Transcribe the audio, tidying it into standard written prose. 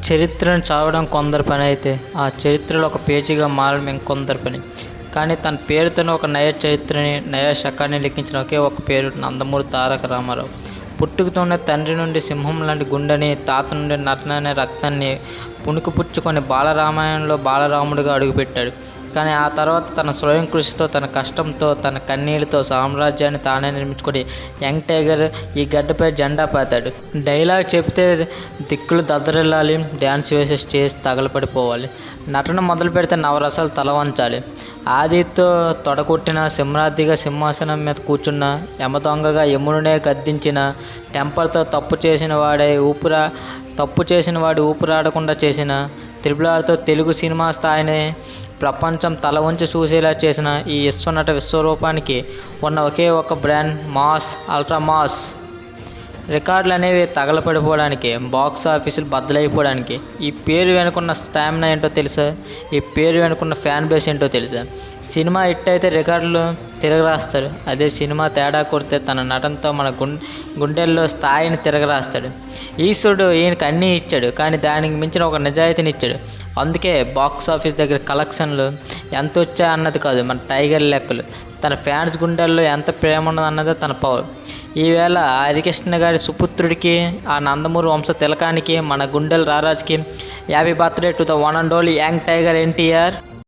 చరిత్రను చదవడం కొందరి పని అయితే ఆ చరిత్రలో ఒక పేజీగా మారడం ఇంకొందరి పని. కానీ తన పేరుతోనే ఒక నయ చరిత్రని, నయ శకాన్ని లిఖించిన ఒకే ఒక పేరు నందమూరి తారక రామారావు. పుట్టుకతోనే తండ్రి నుండి సింహం లాంటి గుండెని, తాత నుండి నటన అనే రక్తాన్ని పుణుకుపుచ్చుకొని బాలరామాయణంలో బాలరాముడిగా అడుగుపెట్టాడు. కానీ ఆ తర్వాత తన స్వయం కృషితో, తన కష్టంతో, తన కన్నీళ్ళతో సామ్రాజ్యాన్ని తానే నిర్మించుకొని యంగ్ టైగర్ ఈ గడ్డపై జెండా పాతాడు. డైలాగ్ చెప్తే దిక్కులు దద్దరిల్లాలి, డ్యాన్స్ వేసే స్టేజ్ తగలపడిపోవాలి, నటన మొదలు పెడితే నవరసాలు తలవంచాలి. ఆదితో తొడగొట్టిన, సింహరాధిగా సింహాసనం మీద కూర్చున్న, యమదొంగగా యమునునే గద్దించిన, టెంపర్తో తప్పు చేసిన వాడి ఊపిరాడకుండా చేసిన, త్రిపులార్తో తెలుగు సినిమా స్థాయిని ప్రపంచం తల వంచి చూసేలా చేసిన ఈ విశ్వరూపానికి ఉన్న ఒకే ఒక బ్రాండ్ మాస్, అల్ట్రా మాస్. రికార్డులు అనేవి తగలపడిపోవడానికి, బాక్స్ ఆఫీసులు బద్దలైపోవడానికి ఈ పేరు వెనుకున్న స్టామినా ఏంటో తెలుసా? ఈ పేరు వెనుకున్న ఫ్యాన్ బేస్ ఏంటో తెలుసా? సినిమా హిట్ అయితే రికార్డులు తిరగరాస్తాడు. అదే సినిమా తేడా కొడితే తన నటనతో మన గుండెల్లో స్థాయిని తిరగరాస్తాడు. ఈశ్వరుడు ఈయనకి అన్నీ ఇచ్చాడు, కానీ దానికి మించిన ఒక నిజాయితీని ఇచ్చాడు. అందుకే బాక్స్ ఆఫీస్ దగ్గర కలెక్షన్లు ఎంత వచ్చాయి అన్నది కాదు, మన టైగర్ లెక్కలు. తన ఫ్యాన్స్ గుండెల్లో ఎంత ప్రేమ ఉన్నది అన్నదే తన పవర్. ఈవేళ హరికృష్ణ గారి సుపుత్రుడికి, ఆ నందమూరి వంశ తిలకానికి, మన గుండెల రారాజ్కి happy birthday to the one and only young tiger NTR.